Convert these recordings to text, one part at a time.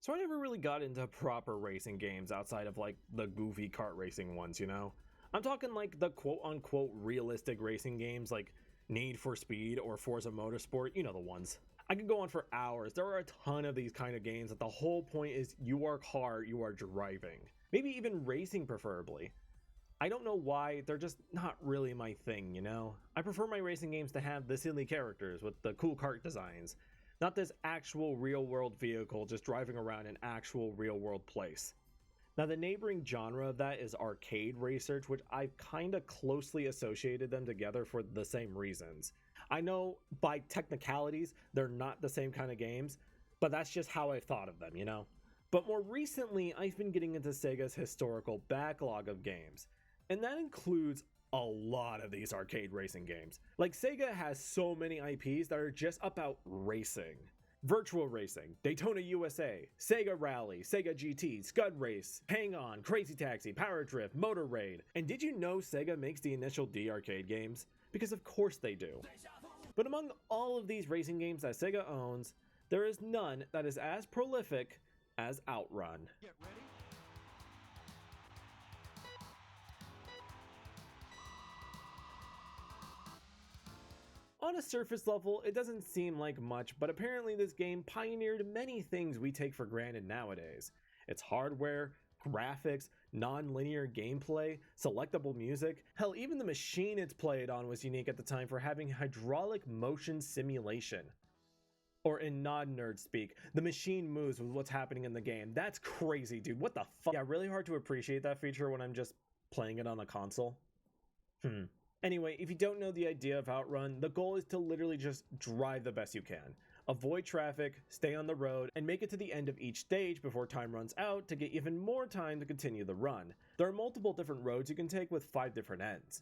So I never really got into proper racing games outside of like the goofy kart racing ones, you know? I'm talking like the quote-unquote realistic racing games like Need for Speed or Forza Motorsport, you know the ones. I could go on for hours. There are a ton of these kind of games that the whole point is you work hard, you are driving. Maybe even racing preferably. I don't know why, they're just not really my thing, you know? I prefer my racing games to have the silly characters with the cool kart designs. Not this actual real-world vehicle just driving around an actual real-world place. Now the neighboring genre of that is arcade research, which I've kinda closely associated them together for the same reasons. I know by technicalities they're not the same kind of games, but that's just how I've thought of them, you know? But more recently, I've been getting into Sega's historical backlog of games, and that includes a lot of these arcade racing games. Like Sega has so many IPs that are just about racing. Virtual Racing, Daytona USA, Sega Rally, Sega GT, Scud Race, Hang On, Crazy Taxi, Power Drift, Motor Raid. And did you know Sega makes the initial D arcade games? Because of course they do. But among all of these racing games that Sega owns, there is none that is as prolific as OutRun. Get ready. On a surface level, it doesn't seem like much, but apparently this game pioneered many things we take for granted nowadays. Its hardware, graphics, non-linear gameplay, selectable music, hell, even the machine it's played on was unique at the time for having hydraulic motion simulation. Or in non-nerd speak, the machine moves with what's happening in the game. That's crazy, dude. What the fuck? Yeah, really hard to appreciate that feature when I'm just playing it on a console. Anyway, if you don't know the idea of OutRun, the goal is to literally just drive the best you can. Avoid traffic, stay on the road, and make it to the end of each stage before time runs out to get even more time to continue the run. There are multiple different roads you can take with 5 different ends.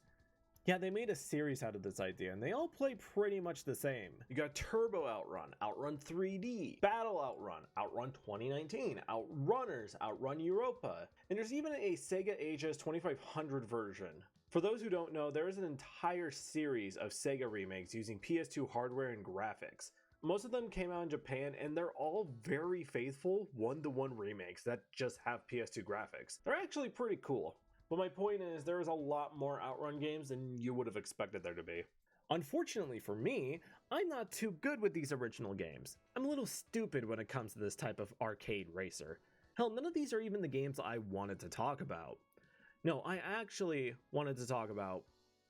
Yeah, they made a series out of this idea, and they all play pretty much the same. You got Turbo OutRun, OutRun 3D, Battle OutRun, OutRun 2019, OutRunners, OutRun Europa, and there's even a Sega Ages 2500 version. For those who don't know, there is an entire series of Sega remakes using PS2 hardware and graphics. Most of them came out in Japan, and they're all very faithful one-to-one remakes that just have PS2 graphics. They're actually pretty cool. But my point is, there is a lot more OutRun games than you would have expected there to be. Unfortunately for me, I'm not too good with these original games. I'm a little stupid when it comes to this type of arcade racer. Hell, none of these are even the games I wanted to talk about. No, I actually wanted to talk about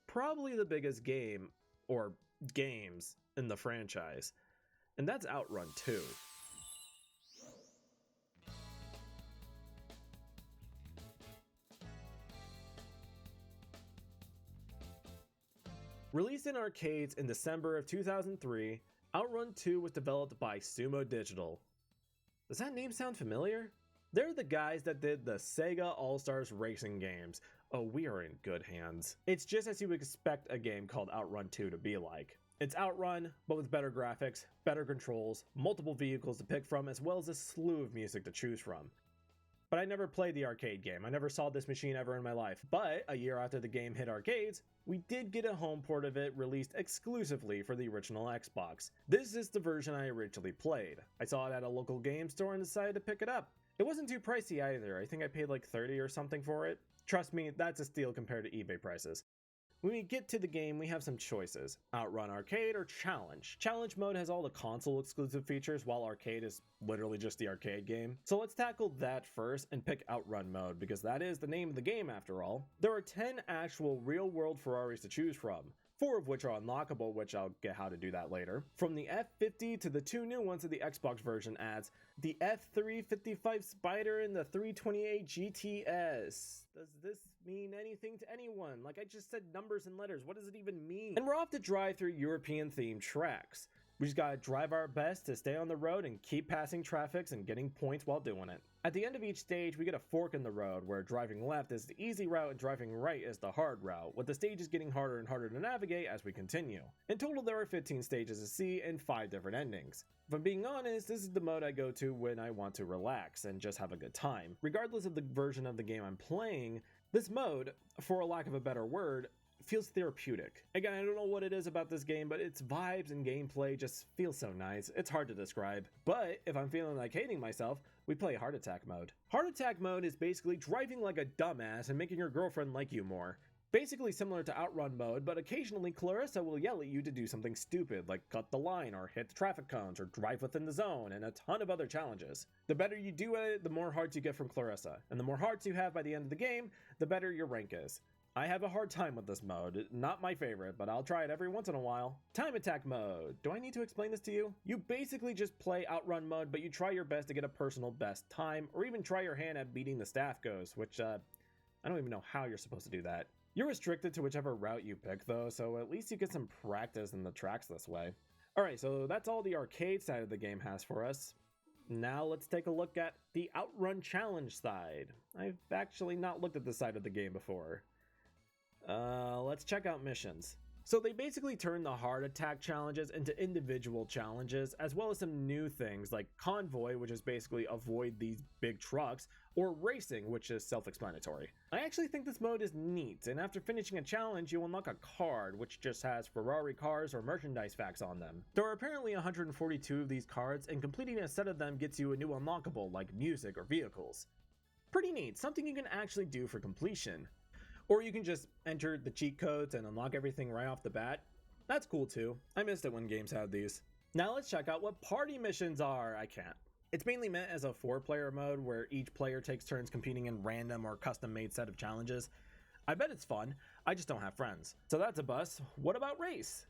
probably the biggest game, or games, in the franchise. And that's OutRun 2. Released in arcades in December of 2003, OutRun 2 was developed by Sumo Digital. Does that name sound familiar? They're the guys that did the Sega All-Stars racing games. Oh, we are in good hands. It's just as you would expect a game called OutRun 2 to be like. It's OutRun, but with better graphics, better controls, multiple vehicles to pick from, as well as a slew of music to choose from. But I never played the arcade game. I never saw this machine ever in my life. But a year after the game hit arcades, we did get a home port of it released exclusively for the original Xbox. This is the version I originally played. I saw it at a local game store and decided to pick it up. It wasn't too pricey either. I think I paid like $30 or something for it. Trust me, that's a steal compared to eBay prices. When we get to the game, we have some choices. OutRun Arcade or Challenge. Challenge mode has all the console exclusive features, while Arcade is literally just the arcade game. So let's tackle that first and pick OutRun mode, because that is the name of the game after all. There are 10 actual real-world Ferraris to choose from, 4 of which are unlockable, which I'll get how to do that later. From the F50 to the 2 new ones that the Xbox version adds, the F355 Spider and the 328 GTS. Does this mean anything to anyone? Like, I just said numbers and letters, what does it even mean? And we're off to drive through European themed tracks. We just gotta drive our best to stay on the road and keep passing traffics and getting points while doing it. At the end of each stage, we get a fork in the road where driving left is the easy route and driving right is the hard route, with the stages getting harder and harder to navigate as we continue. In total, there are 15 stages to see and 5 different endings. If I'm being honest, this is the mode I go to when I want to relax and just have a good time. Regardless of the version of the game I'm playing, this mode, for a lack of a better word, feels therapeutic. Again, I don't know what it is about this game, but its vibes and gameplay just feel so nice. It's hard to describe. But if I'm feeling like hating myself, we play Heart Attack mode. Heart Attack mode is basically driving like a dumbass and making your girlfriend like you more. Basically similar to OutRun mode, but occasionally Clarissa will yell at you to do something stupid, like cut the line or hit the traffic cones or drive within the zone, and a ton of other challenges. The better you do at it, the more hearts you get from Clarissa, and the more hearts you have by the end of the game, the better your rank is. I have a hard time with this mode, not my favorite, but I'll try it every once in a while. Time attack mode. Do I need to explain this to you? You basically just play OutRun mode, but you try your best to get a personal best time, or even try your hand at beating the staff ghost, which I don't even know how you're supposed to do that. You're restricted to whichever route you pick though, so at least you get some practice in the tracks this way. Alright, so that's all the arcade side of the game has for us. Now let's take a look at the OutRun challenge side. I've actually not looked at this side of the game before. Let's check out missions. So they basically turn the heart attack challenges into individual challenges, as well as some new things like convoy, which is basically avoid these big trucks, or racing, which is self-explanatory. I actually think this mode is neat, and after finishing a challenge, you unlock a card, which just has Ferrari cars or merchandise facts on them. There are apparently 142 of these cards, and completing a set of them gets you a new unlockable, like music or vehicles. Pretty neat, something you can actually do for completion. Or you can just enter the cheat codes and unlock everything right off the bat. That's cool too. I missed it when games had these. Now let's check out what party missions are. I can't. It's mainly meant as a 4-player mode where each player takes turns competing in random or custom-made set of challenges. I bet it's fun, I just don't have friends. So that's a bust. What about race?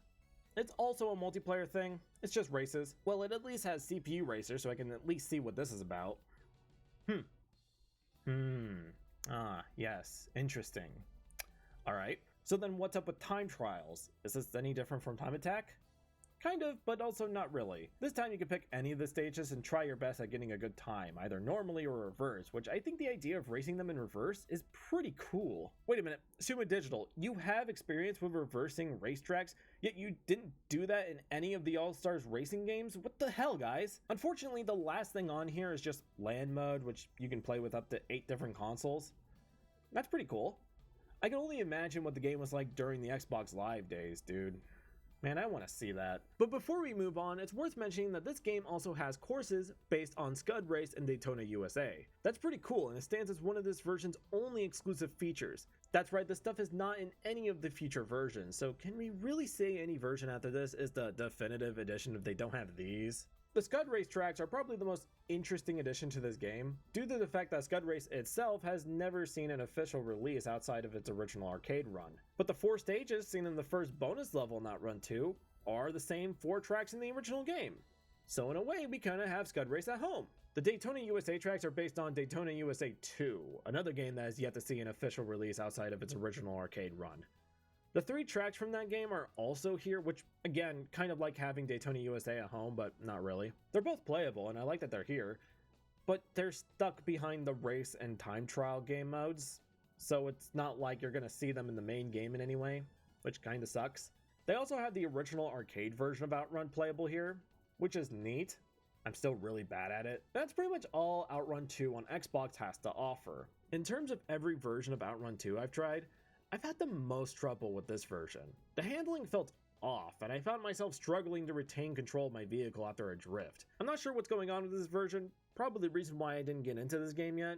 It's also a multiplayer thing. It's just races. Well, it at least has CPU racers, so I can at least see what this is about. Ah, yes, interesting. Alright, so then what's up with time trials? Is this any different from time attack? Kind of, but also not really. This time you can pick any of the stages and try your best at getting a good time, either normally or reverse, which I think the idea of racing them in reverse is pretty cool. Wait a minute, Sumo Digital, you have experience with reversing racetracks, yet you didn't do that in any of the All-Stars racing games? What the hell, guys? Unfortunately, the last thing on here is just LAN mode, which you can play with up to 8 different consoles. That's pretty cool. I can only imagine what the game was like during the Xbox Live days, dude. Man, I want to see that. But before we move on, it's worth mentioning that this game also has courses based on Scud Race and Daytona USA. That's pretty cool, and it stands as one of this version's only exclusive features. That's right, this stuff is not in any of the future versions, so can we really say any version after this is the definitive edition if they don't have these? The Scud Race tracks are probably the most interesting addition to this game, due to the fact that Scud Race itself has never seen an official release outside of its original arcade run. But the 4 stages seen in the first bonus level in OutRun 2 are the same 4 tracks in the original game. So in a way, we kinda have Scud Race at home. The Daytona USA tracks are based on Daytona USA 2, another game that has yet to see an official release outside of its original arcade run. The 3 tracks from that game are also here, which again, kind of like having Daytona USA at home, but not really. They're both playable and I like that they're here, but they're stuck behind the race and time trial game modes, so it's not like you're gonna see them in the main game in any way, which kinda sucks. They also have the original arcade version of OutRun playable here, which is neat. I'm still really bad at it. That's pretty much all OutRun 2 on Xbox has to offer. In terms of every version of OutRun 2 I've tried, I've had the most trouble with this version. The handling felt off, and I found myself struggling to retain control of my vehicle after a drift. I'm not sure what's going on with this version, probably the reason why I didn't get into this game yet.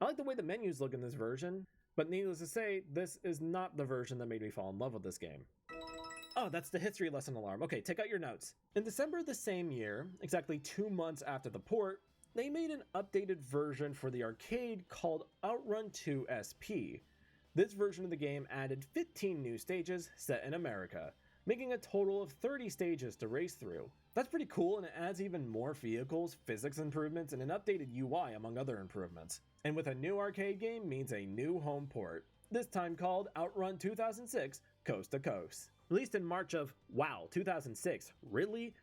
I like the way the menus look in this version, but needless to say, this is not the version that made me fall in love with this game. Oh, that's the history lesson alarm. Okay, take out your notes. In December of the same year, exactly 2 months after the port, they made an updated version for the arcade called OutRun 2 SP. This version of the game added 15 new stages set in America, making a total of 30 stages to race through. That's pretty cool, and it adds even more vehicles, physics improvements, and an updated UI among other improvements. And with a new arcade game means a new home port, this time called OutRun 2006 Coast to Coast. Released in March of, wow, 2006, really?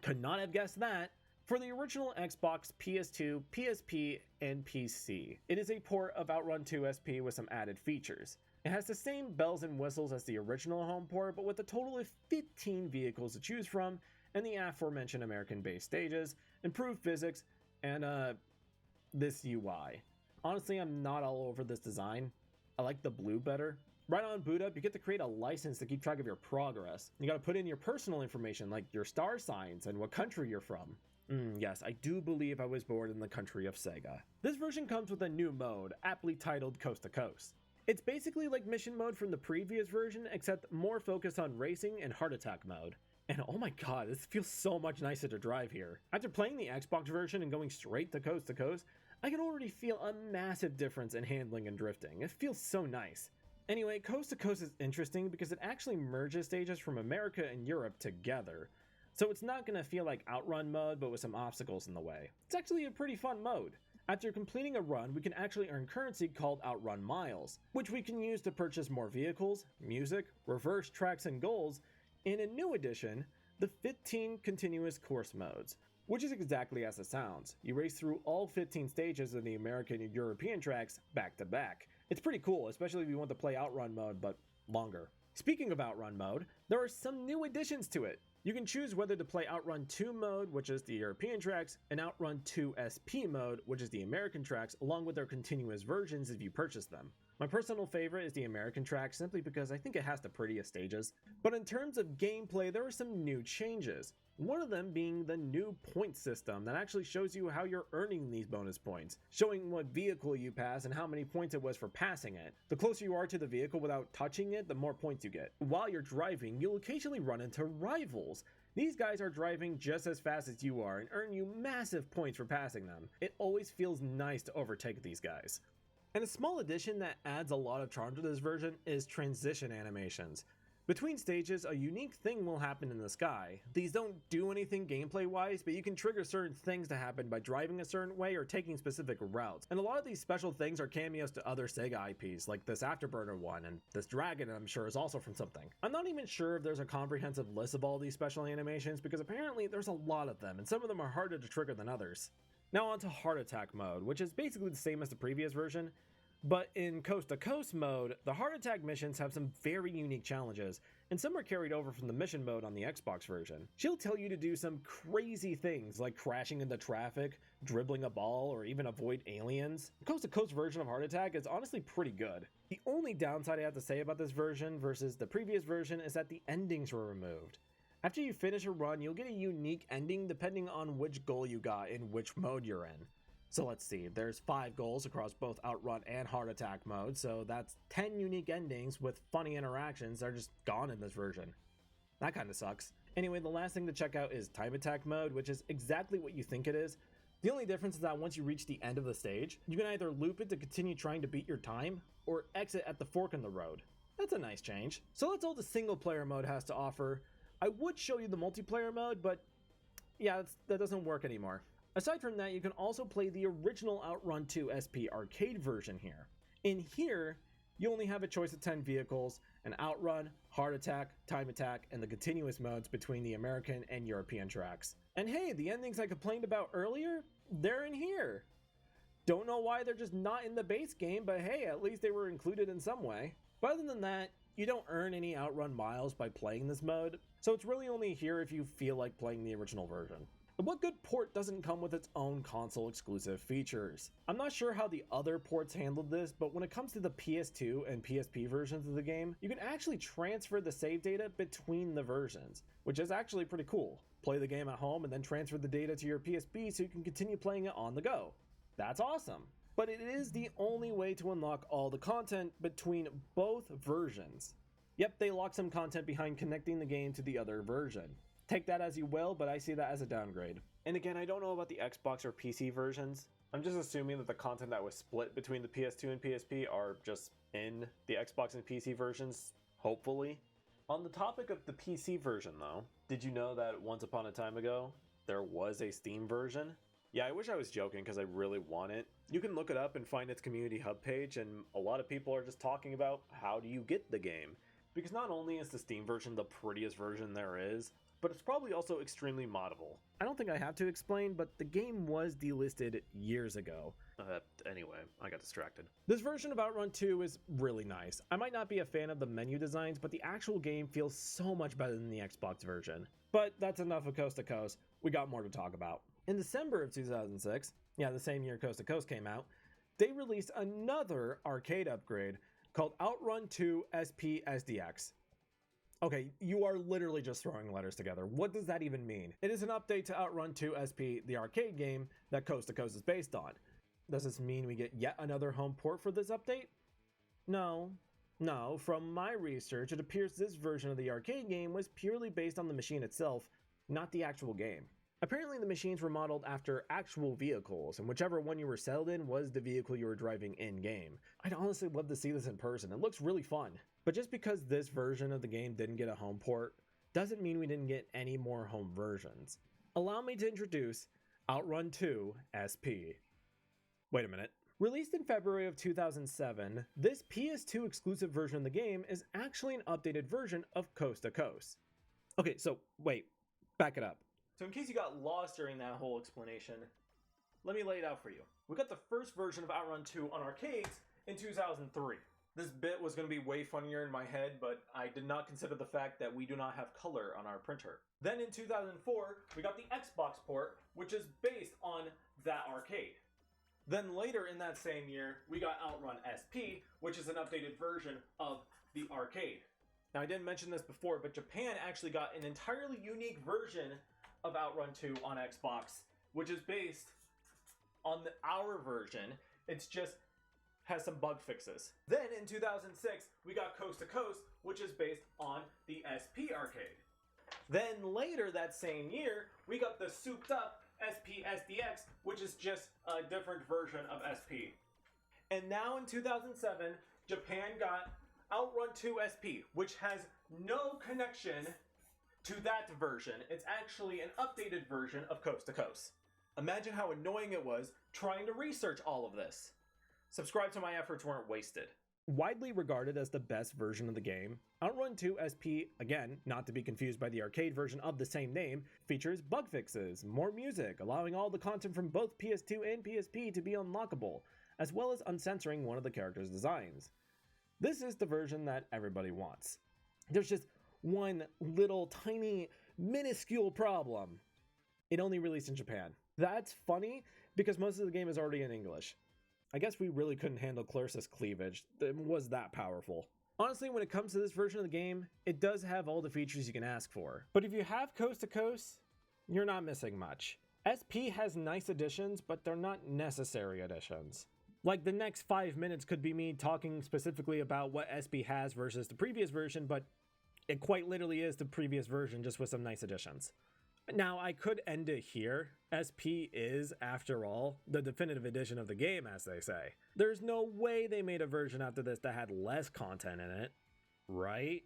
Could not have guessed that. For the original Xbox, PS2, PSP, and PC. It is a port of OutRun 2 SP with some added features. It has the same bells and whistles as the original home port, but with a total of 15 vehicles to choose from, and the aforementioned American-based stages, improved physics, and this UI. Honestly, I'm not all over this design. I like the blue better. Right on boot up, you get to create a license to keep track of your progress. You gotta put in your personal information like your star signs and what country you're from. Yes, I do believe I was born in the country of Sega. This version comes with a new mode, aptly titled Coast to Coast. It's basically like mission mode from the previous version, except more focused on racing and heart attack mode. And oh my god, this feels so much nicer to drive here. After playing the Xbox version and going straight to Coast, I can already feel a massive difference in handling and drifting. It feels so nice. Anyway, Coast to Coast is interesting because it actually merges stages from America and Europe together. So it's not going to feel like OutRun mode, but with some obstacles in the way. It's actually a pretty fun mode. After completing a run, we can actually earn currency called OutRun Miles, which we can use to purchase more vehicles, music, reverse tracks and goals, and in a new addition, the 15 continuous course modes, which is exactly as it sounds. You race through all 15 stages of the American and European tracks back to back. It's pretty cool, especially if you want to play OutRun mode, but longer. Speaking of OutRun mode, there are some new additions to it. You can choose whether to play OutRun 2 mode, which is the European tracks, and OutRun 2 SP mode, which is the American tracks, along with their continuous versions if you purchase them. My personal favorite is the American track simply because I think it has the prettiest stages. But in terms of gameplay, there are some new changes. One of them being the new point system that actually shows you how you're earning these bonus points, showing what vehicle you pass and how many points it was for passing it. The closer you are to the vehicle without touching it, the more points you get. While you're driving, you'll occasionally run into rivals. These guys are driving just as fast as you are and earn you massive points for passing them. It always feels nice to overtake these guys. And a small addition that adds a lot of charm to this version is transition animations. Between stages, a unique thing will happen in the sky. These don't do anything gameplay-wise, but you can trigger certain things to happen by driving a certain way or taking specific routes. And a lot of these special things are cameos to other Sega IPs, like this Afterburner one, and this dragon I'm sure is also from something. I'm not even sure if there's a comprehensive list of all these special animations, because apparently there's a lot of them, and some of them are harder to trigger than others. Now on to Heart Attack mode, which is basically the same as the previous version. But in Coast to Coast mode, the heart attack missions have some very unique challenges, and some are carried over from the mission mode on the Xbox version. She'll tell you to do some crazy things like crashing into traffic, dribbling a ball, or even avoid aliens. The Coast to Coast version of Heart Attack is honestly pretty good. The only downside I have to say about this version versus the previous version is that the endings were removed. After you finish a run, you'll get a unique ending depending on which goal you got in which mode you're in. So let's see, there's 5 goals across both OutRun and Heart Attack mode, so that's 10 unique endings with funny interactions that are just gone in this version. That kinda sucks. Anyway, the last thing to check out is Time Attack mode, which is exactly what you think it is. The only difference is that once you reach the end of the stage, you can either loop it to continue trying to beat your time, or exit at the fork in the road. That's a nice change. So that's all the single player mode has to offer. I would show you the multiplayer mode, but yeah, that doesn't work anymore. Aside from that, you can also play the original OutRun 2 SP arcade version here. In here, you only have a choice of 10 vehicles, an OutRun, Heart Attack, Time Attack, and the continuous modes between the American and European tracks. And hey, the endings I complained about earlier, they're in here. Don't know why they're just not in the base game, but hey, at least they were included in some way. But other than that, you don't earn any OutRun miles by playing this mode, so it's really only here if you feel like playing the original version. But what good port doesn't come with its own console exclusive features? I'm not sure how the other ports handled this, but when it comes to the PS2 and PSP versions of the game, you can actually transfer the save data between the versions, which is actually pretty cool. Play the game at home and then transfer the data to your PSP so you can continue playing it on the go. That's awesome. But it is the only way to unlock all the content between both versions. Yep, they lock some content behind connecting the game to the other version. Take that as you will, but I see that as a downgrade. And again, I don't know about the Xbox or PC versions. I'm just assuming that the content that was split between the PS2 and PSP are just in the Xbox and PC versions, hopefully. On the topic of the PC version though, did you know that once upon a time ago, there was a Steam version? Yeah, I wish I was joking because I really want it. You can look it up and find its community hub page, and a lot of people are just talking about how do you get the game. Because not only is the Steam version the prettiest version there is, but it's probably also extremely moddable. I don't think I have to explain, but the game was delisted years ago. Anyway, I got distracted. This version of OutRun 2 is really nice. I might not be a fan of the menu designs, but the actual game feels so much better than the Xbox version. But that's enough of Coast to Coast. We got more to talk about. In December of 2006, yeah, the same year Coast to Coast came out, they released another arcade upgrade called OutRun 2 SPSDX. Okay, you are literally just throwing letters together. What does that even mean? It is an update to OutRun 2 SP, the arcade game that Coast to Coast is based on. Does this mean we get yet another home port for this update? No. No, from my research, it appears this version of the arcade game was purely based on the machine itself, not the actual game. Apparently the machines were modeled after actual vehicles, and whichever one you were settled in was the vehicle you were driving in-game. I'd honestly love to see this in person, it looks really fun. But just because this version of the game didn't get a home port, doesn't mean we didn't get any more home versions. Allow me to introduce OutRun 2 SP. Wait a minute. Released in February of 2007, this PS2 exclusive version of the game is actually an updated version of Coast to Coast. Okay, so wait, back it up. So in case you got lost during that whole explanation, let me lay it out for you. We got the first version of OutRun 2 on arcades in 2003. This bit was going to be way funnier in my head, but I did not consider the fact that we do not have color on our printer. Then in 2004, we got the Xbox port, which is based on that arcade. Then later in that same year, we got OutRun SP, which is an updated version of the arcade. Now I didn't mention this before, but Japan actually got an entirely unique version of OutRun 2 on Xbox, which is based on our version. It's just has some bug fixes. Then in 2006, we got Coast to Coast, which is based on the SP arcade. Then later that same year, we got the souped up SPSDX, which is just a different version of SP. And now in 2007, Japan got OutRun 2 SP, which has no connection to that version. It's actually an updated version of Coast to Coast. Imagine how annoying it was trying to research all of this. Subscribe so my efforts weren't wasted. Widely regarded as the best version of the game, OutRun 2 SP, again, not to be confused by the arcade version of the same name, features bug fixes, more music, allowing all the content from both PS2 and PSP to be unlockable, as well as uncensoring one of the characters' designs. This is the version that everybody wants. There's just one little tiny minuscule problem. It only released in Japan. That's funny because most of the game is already in English. I guess we really couldn't handle Clarissa's cleavage. It was that powerful. Honestly, when it comes to this version of the game, it does have all the features you can ask for. But if you have Coast to Coast, you're not missing much. SP has nice additions, but they're not necessary additions. Like the next 5 minutes could be me talking specifically about what SP has versus the previous version, but it quite literally is the previous version just with some nice additions. Now, I could end it here. SP is, after all, the definitive edition of the game, as they say. There's no way they made a version after this that had less content in it, right?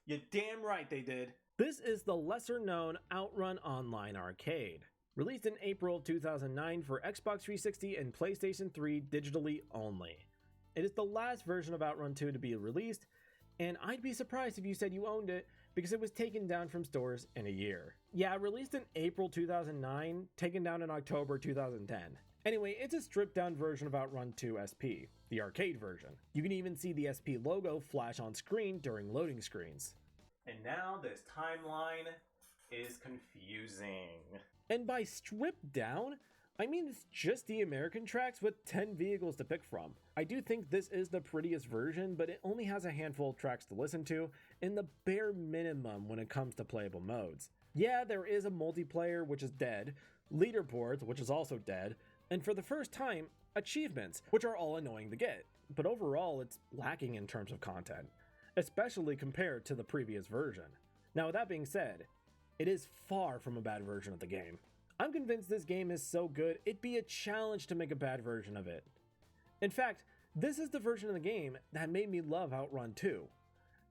You're damn right they did. This is the lesser-known OutRun Online Arcade. Released in April 2009 for Xbox 360 and PlayStation 3 digitally only. It is the last version of OutRun 2 to be released, and I'd be surprised if you said you owned it, because it was taken down from stores in a year. Yeah, released in April 2009, taken down in October 2010. Anyway, it's a stripped down version of OutRun 2 SP, the arcade version. You can even see the SP logo flash on screen during loading screens. And now this timeline is confusing. And by stripped down, I mean it's just the American tracks with 10 vehicles to pick from. I do think this is the prettiest version, but it only has a handful of tracks to listen to, and the bare minimum when it comes to playable modes. Yeah, there is a multiplayer, which is dead, leaderboards, which is also dead, and for the first time, achievements, which are all annoying to get. But overall, it's lacking in terms of content, especially compared to the previous version. Now with that being said, it is far from a bad version of the game. I'm convinced this game is so good, it'd be a challenge to make a bad version of it. In fact, this is the version of the game that made me love OutRun 2.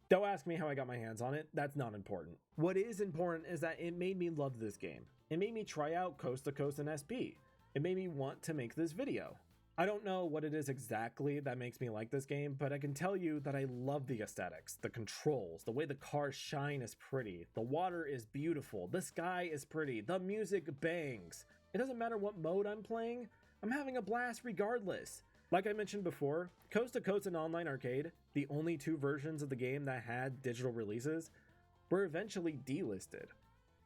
Don't ask me how I got my hands on it, that's not important. What is important is that it made me love this game. It made me try out Coast to Coast and SP. It made me want to make this video. I don't know what it is exactly that makes me like this game, but I can tell you that I love the aesthetics, the controls, the way the cars shine is pretty, the water is beautiful, the sky is pretty, the music bangs. It doesn't matter what mode I'm playing, I'm having a blast regardless. Like I mentioned before, Coast to Coast and Online Arcade, the only two versions of the game that had digital releases, were eventually delisted.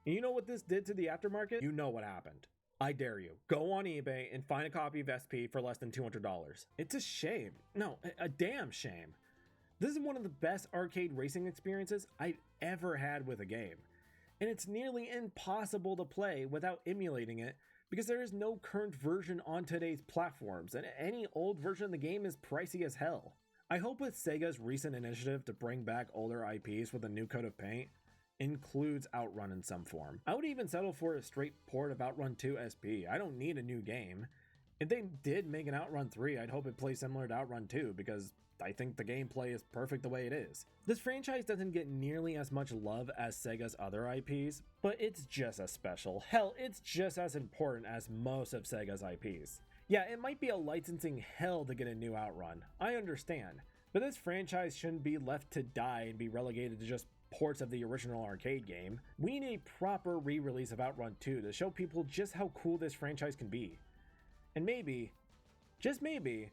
And you know what this did to the aftermarket? You know what happened. I dare you, go on eBay and find a copy of SP for less than $200. It's a shame. No, a damn shame. This is one of the best arcade racing experiences I've ever had with a game. And it's nearly impossible to play without emulating it because there is no current version on today's platforms, and any old version of the game is pricey as hell. I hope with Sega's recent initiative to bring back older IPs with a new coat of paint includes OutRun in some form. I would even settle for a straight port of OutRun 2 SP. I don't need a new game. If they did make an OutRun 3, I'd hope it plays similar to OutRun 2 because I think the gameplay is perfect the way it is. This franchise doesn't get nearly as much love as Sega's other IPs, but it's just as special. Hell, it's just as important as most of Sega's IPs. Yeah, it might be a licensing hell to get a new OutRun, I understand, but this franchise shouldn't be left to die and be relegated to just ports of the original arcade game. We need a proper re-release of OutRun 2 to show people just how cool this franchise can be. And maybe, just maybe,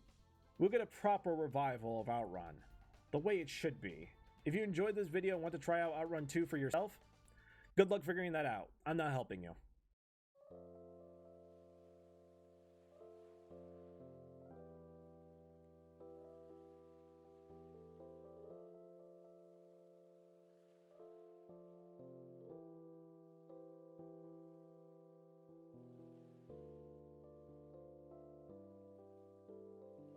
we'll get a proper revival of OutRun, the way it should be. If you enjoyed this video and want to try out OutRun 2 for yourself, good luck figuring that out. I'm not helping you.